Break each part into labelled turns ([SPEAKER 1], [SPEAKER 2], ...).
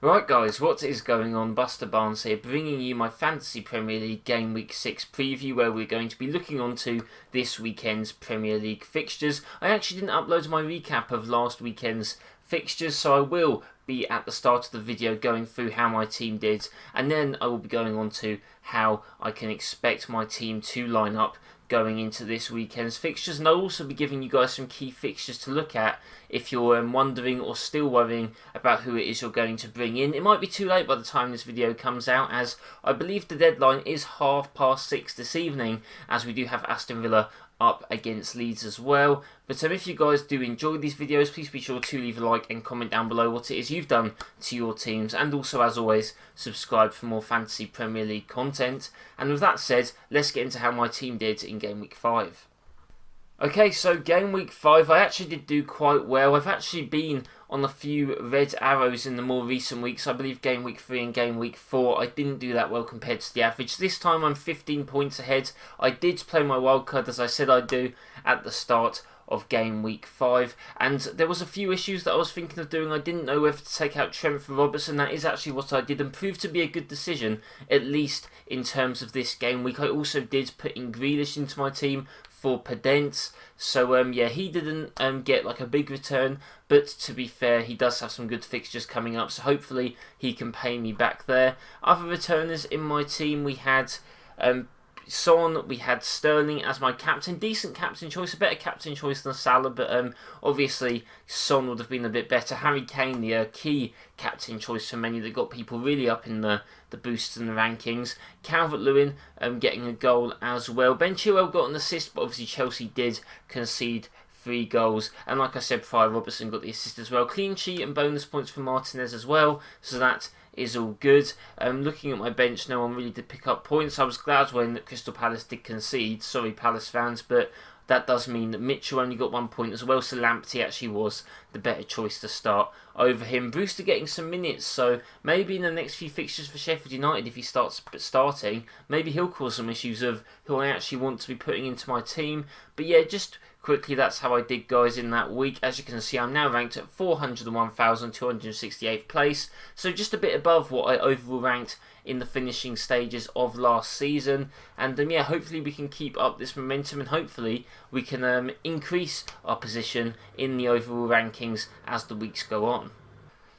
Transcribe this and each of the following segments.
[SPEAKER 1] Right guys, what is going on? BusterBarnes here, bringing you my Fantasy Premier League Game Week 6 preview, where we're going to be looking onto this weekend's Premier League fixtures. I actually didn't upload my recap of last weekend's fixtures, so I will be at the start of the video going through how my team did, and then I will be going on to how I can expect my team to line up going into this weekend's fixtures, and I'll also be giving you guys some key fixtures to look at if you're wondering or still worrying about who it is you're going to bring in. It might be too late by the time this video comes out, as I believe the deadline is 6:30 this evening, as we do have Aston Villa up against Leeds as well. But if you guys do enjoy these videos, please be sure to leave a like and comment down below what it is you've done to your teams, and also, as always, subscribe for more Fantasy Premier League content. And with that said, let's get into how my team did in Game Week 5. Okay, so Game Week 5, I actually did do quite well. I've actually been on a few red arrows in the more recent weeks. I believe Game Week 3 and Game Week 4, I didn't do that well compared to the average. This time I'm 15 points ahead. I did play my wildcard as I said I'd do at the start of Game Week 5, and there was a few issues that I was thinking of doing. I didn't know whether to take out Trent for Robertson. That is actually what I did, and proved to be a good decision, at least in terms of this game week. I also did put in Grealish into my team for Pedence, so yeah, he didn't get like a big return, but to be fair, he does have some good fixtures coming up, so hopefully he can pay me back there. Other returners in my team, we had Son, we had Sterling as my captain. Decent captain choice, a better captain choice than Salah, but obviously Son would have been a bit better. Harry Kane, the key captain choice for many that got people really up in the boosts and the rankings. Calvert-Lewin getting a goal as well. Ben Chilwell got an assist, but obviously Chelsea did concede 3 goals, and like I said prior, Robertson got the assist as well. Clean sheet and bonus points for Martinez as well, so that is all good. Looking at my bench, no one really did pick up points. I was glad when Crystal Palace did concede. Sorry, Palace fans, but that does mean that Mitchell only got 1 point as well, so Lamptey actually was the better choice to start over him. Brewster getting some minutes, so maybe in the next few fixtures for Sheffield United, if he starts starting, maybe he'll cause some issues of who I actually want to be putting into my team. But yeah, just quickly, that's how I did, guys, in that week. As you can see, I'm now ranked at 401,268th place, so just a bit above what I overall ranked in the finishing stages of last season. And yeah, hopefully we can keep up this momentum, and hopefully we can increase our position in the overall rankings as the weeks go on.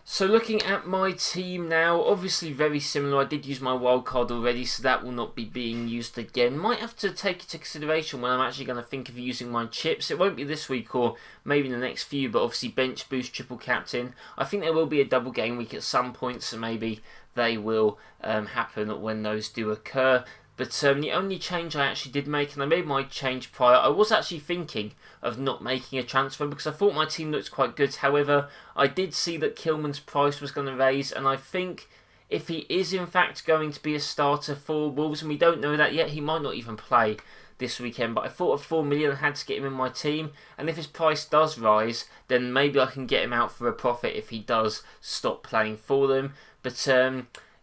[SPEAKER 1] So looking at my team now, obviously very similar. I did use my wildcard already, so that will not be being used again. Might have to take into consideration when I'm actually going to think of using my chips. It won't be this week or maybe in the next few, but obviously bench boost, triple captain. I think there will be a double game week at some point, so maybe they will happen when those do occur. But the only change I actually did make, and I made my change prior, I was actually thinking of not making a transfer because I thought my team looked quite good. However, I did see that Kilman's price was going to raise, and I think if he is in fact going to be a starter for Wolves, and we don't know that yet, he might not even play this weekend, but I thought of 4 million, I had to get him in my team, and if his price does rise, then maybe I can get him out for a profit if he does stop playing for them. But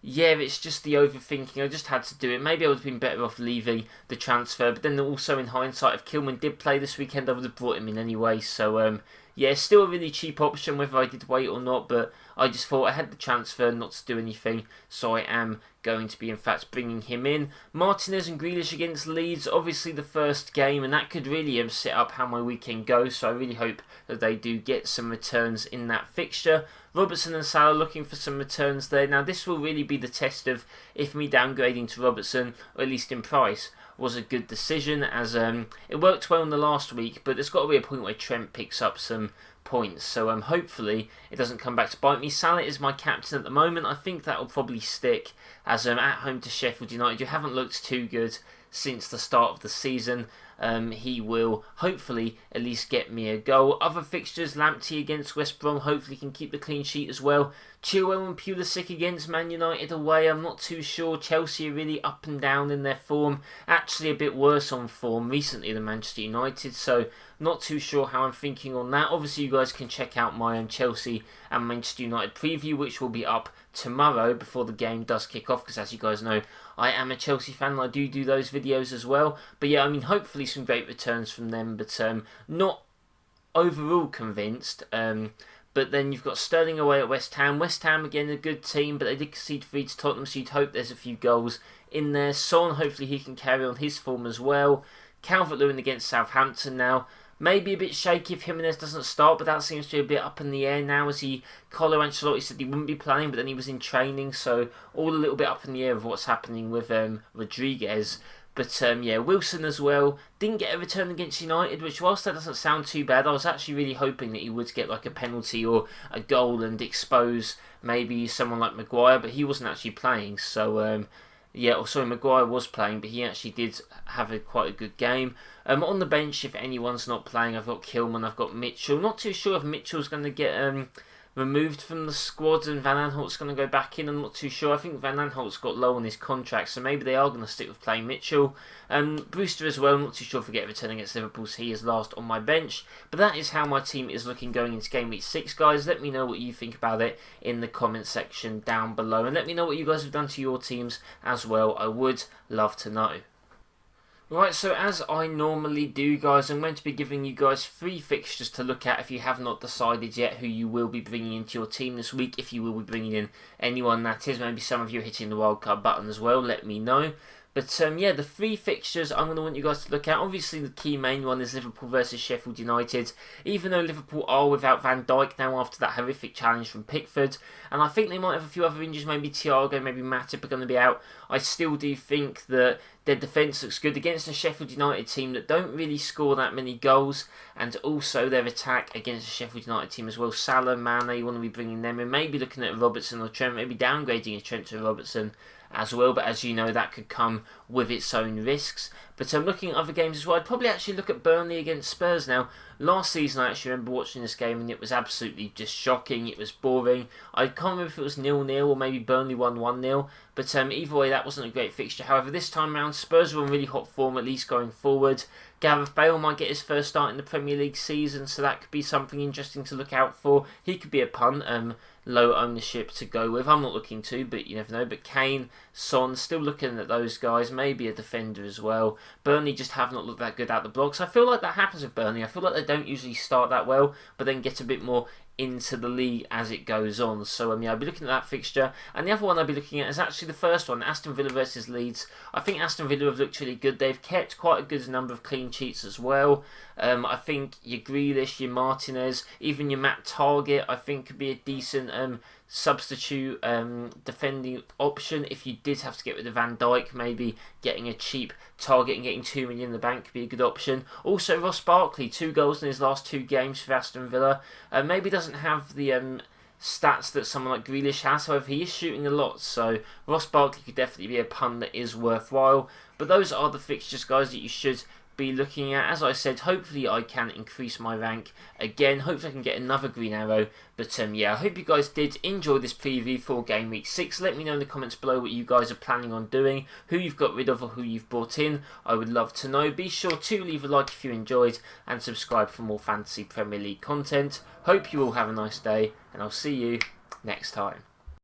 [SPEAKER 1] yeah, it's just the overthinking. I just had to do it. Maybe I would have been better off leaving the transfer. But then also in hindsight, if Kilman did play this weekend, I would have brought him in anyway. So yeah, still a really cheap option whether I did wait or not. But I just thought I had the transfer not to do anything. So I am going to be in fact bringing him in. Martinez and Grealish against Leeds. Obviously the first game, and that could really set up how my weekend goes. So I really hope that they do get some returns in that fixture. Robertson and Salah looking for some returns there. Now this will really be the test of if me downgrading to Robertson, or at least in price, was a good decision, as it worked well in the last week, but there's got to be a point where Trent picks up some points, so hopefully it doesn't come back to bite me. Salah is my captain at the moment. I think that will probably stick, as at home to Sheffield United, who haven't looked too good since the start of the season. He will hopefully at least get me a goal. Other fixtures, Lamptey against West Brom, hopefully can keep the clean sheet as well. Chilwell and Pulisic against Man United away, I'm not too sure. Chelsea are really up and down in their form, actually a bit worse on form recently than Manchester United, so not too sure how I'm thinking on that. Obviously you guys can check out my own Chelsea and Manchester United preview, which will be up tomorrow before the game does kick off, because as you guys know, I am a Chelsea fan and I do those videos as well. But yeah, I mean, hopefully some great returns from them, but not overall convinced. But then you've got Sterling away at West Ham. West Ham, again, a good team, but they did concede 3 to Tottenham, so you'd hope there's a few goals in there. Son, hopefully he can carry on his form as well. Calvert-Lewin against Southampton now. Maybe a bit shaky if Jimenez doesn't start, but that seems to be a bit up in the air now, as Carlo Ancelotti said he wouldn't be playing, but then he was in training, so all a little bit up in the air of what's happening with Rodriguez. But yeah, Wilson as well didn't get a return against United, which whilst that doesn't sound too bad, I was actually really hoping that he would get like a penalty or a goal and expose maybe someone like Maguire, but he wasn't actually playing. So yeah, Maguire was playing, but he actually did have quite a good game. On the bench, if anyone's not playing, I've got Kilman, I've got Mitchell. Not too sure if Mitchell's going to get removed from the squad and Van Aanholt's going to go back in. I'm not too sure. I think Van Aanholt's got low on his contract, so maybe they are going to stick with playing Mitchell. Brewster as well, I'm not too sure if we get a return against Liverpool, so he is last on my bench. But that is how my team is looking going into Game Week 6, guys. Let me know what you think about it in the comment section down below. And let me know what you guys have done to your teams as well. I would love to know. Right, so as I normally do, guys, I'm going to be giving you guys 3 fixtures to look at if you have not decided yet who you will be bringing into your team this week. If you will be bringing in anyone, that is. Maybe some of you are hitting the wildcard button as well, let me know. But yeah, the 3 fixtures I'm going to want you guys to look at. Obviously, the key main one is Liverpool versus Sheffield United. Even though Liverpool are without Van Dijk now after that horrific challenge from Pickford, and I think they might have a few other injuries, maybe Thiago, maybe Matip are going to be out. I still do think that their defence looks good against a Sheffield United team that don't really score that many goals, and also their attack against a Sheffield United team as well. Salah, Mane, you want to be bringing them in, maybe looking at Robertson or Trent, maybe downgrading a Trent to Robertson as well, but as you know, that could come with its own risks. But I'm looking at other games as well. I'd probably actually look at Burnley against Spurs now. Last season I actually remember watching this game and it was absolutely just shocking. It was boring. I can't remember if it was 0-0 or maybe Burnley won 1-0. But either way, that wasn't a great fixture. However, this time around, Spurs were in really hot form, at least going forward. Gareth Bale might get his first start in the Premier League season, so that could be something interesting to look out for. He could be a punt. Low ownership to go with. I'm not looking to, but you never know. But Kane, Son, still looking at those guys. Maybe a defender as well. Burnley just have not looked that good out the blocks. I feel like that happens with Burnley. I feel like they don't usually start that well, but then get a bit more into the league as it goes on. So yeah, I'll be looking at that fixture. And the other one I'll be looking at is actually the first one, Aston Villa versus Leeds. I think Aston Villa have looked really good. They've kept quite a good number of clean sheets as well. I think your Grealish, your Martinez, even your Matt Target, I think could be a decent substitute defending option. If you did have to get rid of Van Dijk, maybe getting a cheap Target and getting 2 million in the bank could be a good option. Also, Ross Barkley, 2 goals in his last 2 games for Aston Villa. Maybe doesn't have the stats that someone like Grealish has, however he is shooting a lot, so Ross Barkley could definitely be a pun that is worthwhile. But those are the fixtures, guys, that you should be looking at. As I said, hopefully I can increase my rank again. Hopefully I can get another green arrow. But yeah, I hope you guys did enjoy this preview for Game Week 6. Let me know in the comments below what you guys are planning on doing, who you've got rid of or who you've brought in. I would love to know. Be sure to leave a like if you enjoyed and subscribe for more Fantasy Premier League content. Hope you all have a nice day and I'll see you next time.